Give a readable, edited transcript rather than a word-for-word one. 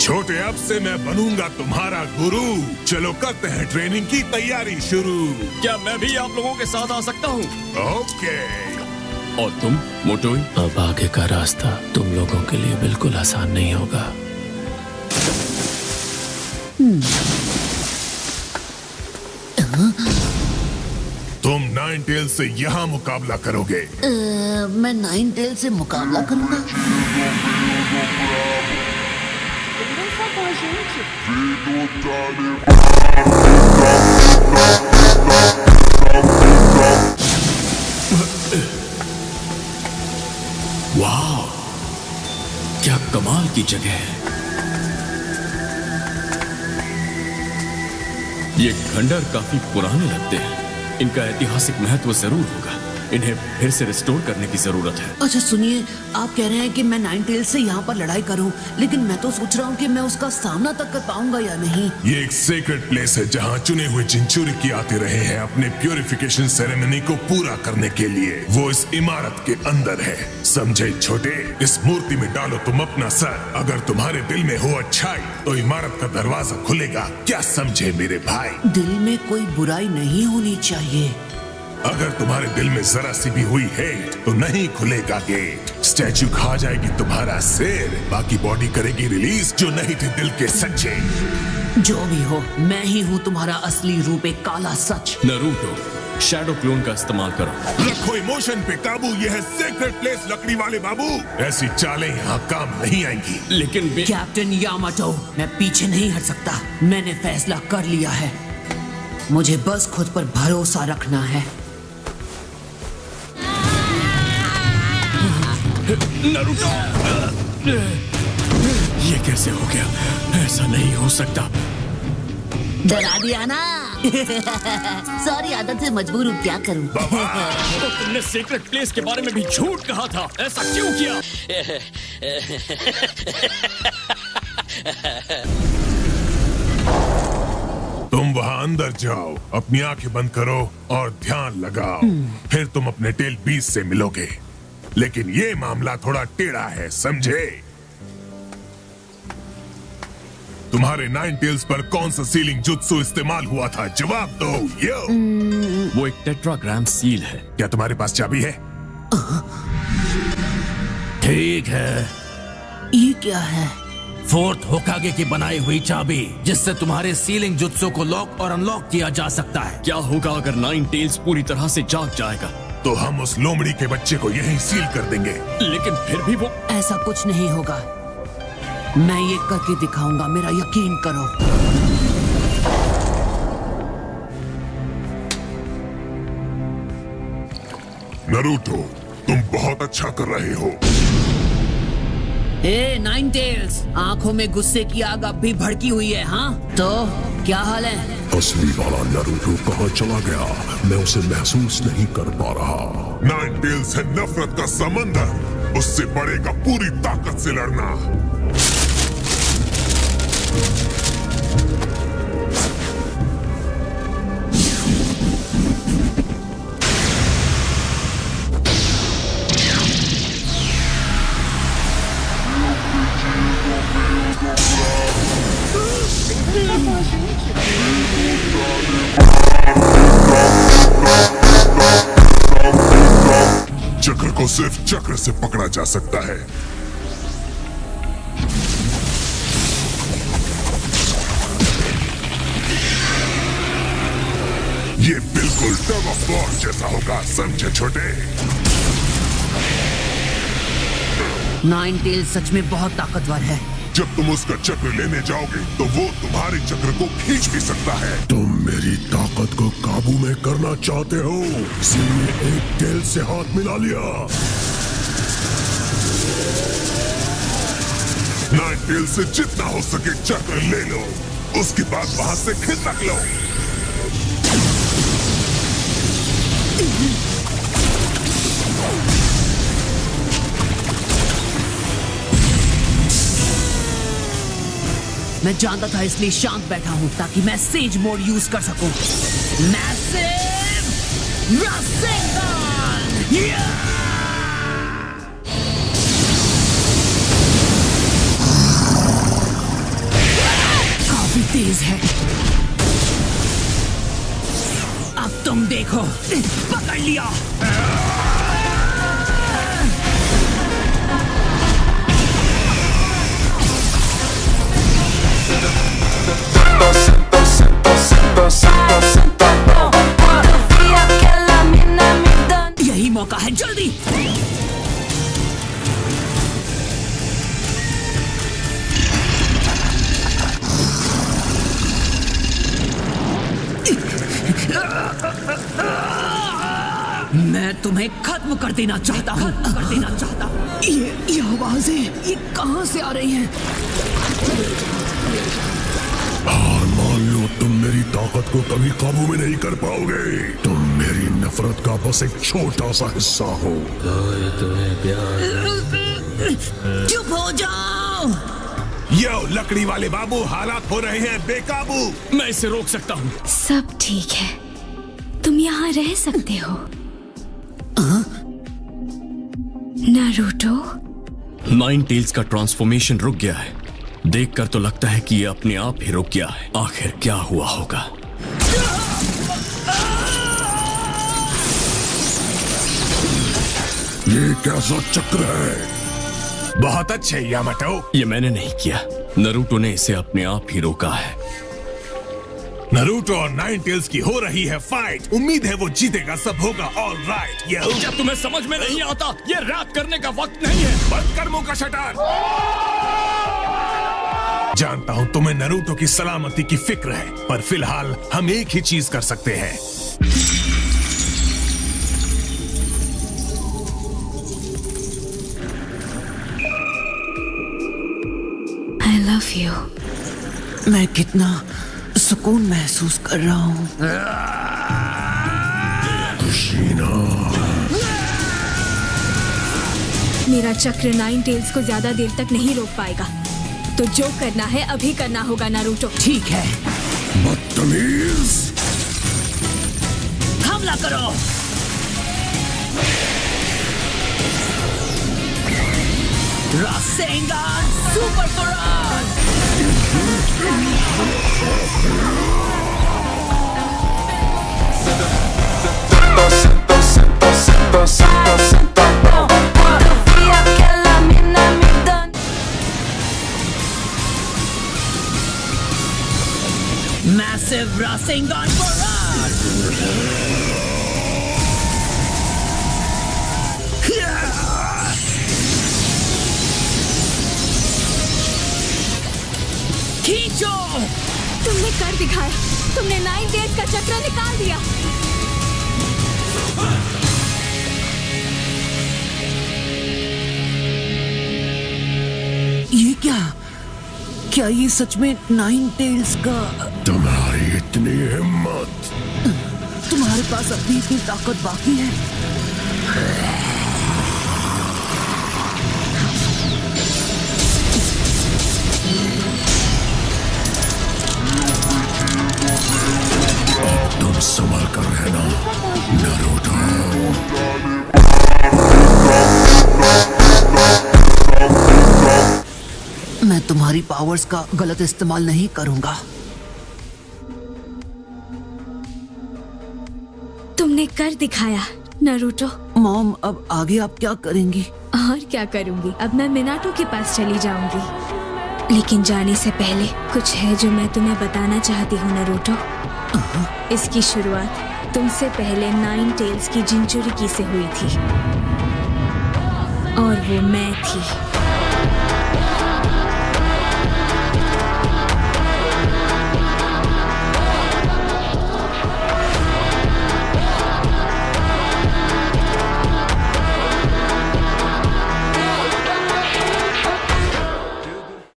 छोटे, अब से मैं बनूंगा तुम्हारा गुरु। चलो करते हैं ट्रेनिंग की तैयारी शुरू। क्या मैं भी आप लोगों के साथ आ सकता हूँ? ओके। और तुम मोटोई? अब आगे का रास्ता तुम लोगों के लिए बिल्कुल आसान नहीं होगा। तुम नाइन टेल से यहाँ मुकाबला करोगे। मैं नाइन टेल से मुकाबला करूंगा। वाह, क्या कमाल की जगह है। ये खंडर काफी पुराने लगते हैं। इनका ऐतिहासिक महत्व जरूर होगा। इन्हें फिर से रिस्टोर करने की जरूरत है। अच्छा सुनिए, आप कह रहे हैं कि मैं नाइन टेल से यहाँ पर लड़ाई करूं, लेकिन मैं तो सोच रहा हूँ कि मैं उसका सामना तक कर पाऊंगा या नहीं। ये एक सेक्रेट प्लेस है जहाँ चुने हुए चिंचुरी की आते रहे हैं अपने प्यूरिफिकेशन सेरेमनी को पूरा करने के लिए। वो इस इमारत के अंदर है, समझे छोटे? इस मूर्ति में डालो तुम अपना सर। अगर तुम्हारे दिल में हो अच्छाई तो इमारत का दरवाजा खुलेगा। क्या समझे मेरे भाई? दिल में कोई बुराई नहीं होनी चाहिए। अगर तुम्हारे दिल में जरा सी भी हुई हेट तो नहीं खुलेगा गेट। स्टैचू खा जाएगी तुम्हारा सिर, बाकी बॉडी करेगी रिलीज जो नहीं थे दिल के सच्चे। जो भी हो, मैं ही हूँ तुम्हारा असली रूप, एक काला सच। नरूटो, शैडो क्लोन का इस्तेमाल करो। रखो इमोशन पे काबू। यह है सेक्रेट प्लेस लकड़ी वाले बाबू। ऐसी चालें यहाँ काम नहीं आएंगी। लेकिन कैप्टन यामाटो, मैं पीछे नहीं हट सकता। मैंने फैसला कर लिया है। मुझे बस खुद पर भरोसा रखना है। नरूटो, ये कैसे हो गया? ऐसा नहीं हो सकता। डरा दिया ना। सॉरी, आदत से मजबूर हूँ, क्या करूँ। तो तुमने सीक्रेट प्लेस के बारे में भी झूठ कहा था। ऐसा क्यों किया? तुम वहाँ अंदर जाओ, अपनी आंखें बंद करो और ध्यान लगाओ। फिर तुम अपने टेल बीस से मिलोगे। लेकिन ये मामला थोड़ा टेढ़ा है, समझे? तुम्हारे नाइन टेल्स पर कौन सा सीलिंग जुत्सु इस्तेमाल हुआ था? जवाब दो। यो। वो एक टेट्राग्राम सील है। क्या तुम्हारे पास चाबी है? ठीक है, ये क्या है? फोर्थ होकागे की बनाई हुई चाबी, जिससे तुम्हारे सीलिंग जुत्सु को लॉक और अनलॉक किया जा सकता है। क्या होगा अगर नाइन टेल्स पूरी तरह से जाग जाएगा? तो हम उस लोमड़ी के बच्चे को यहीं सील कर देंगे। लेकिन फिर भी वो... ऐसा कुछ नहीं होगा। मैं ये करके दिखाऊंगा, मेरा यकीन करो। नरूटो, तुम बहुत अच्छा कर रहे हो। ए नाइन टेल्स, आंखों में गुस्से की आग अब भी भड़की हुई है। हाँ तो क्या हाल है? असली वाला नरूटो कहाँ चला गया? मैं उसे महसूस नहीं कर पा रहा। नाइन टेल्स है नफरत का समंदर, उससे पड़ेगा पूरी ताकत से लड़ना। चक्र को सिर्फ चक्र से पकड़ा जा सकता है। ये बिल्कुल टग ऑफ वॉर जैसा होगा, समझे छोटे? नाइन टेल्स सच में बहुत ताकतवर है। जब तुम उसका चक्र लेने जाओगे तो वो तुम्हारे चक्र को खींच भी सकता है। तुम मेरी ताकत को काबू में करना चाहते हो, इसलिए एक टेल से हाथ मिला लिया। नाइन टेल से जितना हो सके चक्र ले लो, उसके बाद वहां से खिसक लो। मैं जानता था, इसलिए शांत बैठा हूं ताकि मैं सेज मोड यूज कर सकूं। मैसिव रसेंगन! तेज है। अब तुम देखो, पकड़ लिया। यही मौका है, जल्दी। मैं तुम्हें खत्म कर देना चाहता हूँ, ये आवाजें, ये कहाँ से आ रही हैं? हार मान लो, तुम मेरी ताकत को कभी काबू में नहीं कर पाओगे। तुम मेरी नफरत का बस एक छोटा सा हिस्सा हो। चुप हो जाओ। यो लकड़ी वाले बाबू, हालात हो रहे हैं बेकाबू। मैं इसे रोक सकता हूँ। सब ठीक है, तुम यहाँ रह सकते हो। नारुतो, नाइन टेल्स का ट्रांसफॉर्मेशन रुक गया है। देखकर तो लगता है कि ये अपने आप ही रुक गया है। आखिर क्या हुआ होगा? ये कैसा चक्र है? बहुत अच्छे यामाटो। ये मैंने नहीं किया, नारुतो ने इसे अपने आप ही रोका है। नारुतो और नाइन टेल्स की हो रही है फाइट। उम्मीद है वो जीतेगा, सब होगा ऑलराइट। क्या तुम्हें समझ में नहीं आता? ये रैप करने का वक्त नहीं है। बंद कर मुंह का शटर। जानता हूं तुम्हें नारुतो की सलामती की फिक्र है, पर फिलहाल हम एक ही चीज कर सकते हैं। I love you. मैं कितना सुकून महसूस कर रहा हूँ। मेरा चक्र नाइन टेल्स को ज्यादा देर तक नहीं रोक पाएगा, तो जो करना है अभी करना होगा नारुतो। ठीक है, बदतमीज, हमला करो। रासेंगान सुपर कुरान। Massive Rasengan Barrage! खींचो! तुमने कर दिखाया, तुमने नाइन टेल्स का चक्र निकाल दिया। ये क्या ये सच में नाइन टेल्स का? तुम्हारी इतनी हिम्मत! तुम्हारे पास अभी इतनी ताकत बाकी है? अब तुम संभल कर रहना, नारुतो। मैं तुम्हारी पावर्स का गलत इस्तेमाल नहीं करूंगा। तुमने कर दिखाया नारुतो। मॉम, अब आगे आप क्या करेंगी? और क्या करूंगी, अब मैं मिनाटो के पास चली जाऊंगी। लेकिन जाने से पहले कुछ है जो मैं तुम्हें बताना चाहती हूँ नारुतो। इसकी शुरुआत तुमसे पहले नाइन टेल्स की जिंचुरिकी से हुई थी, और वो मैं थी।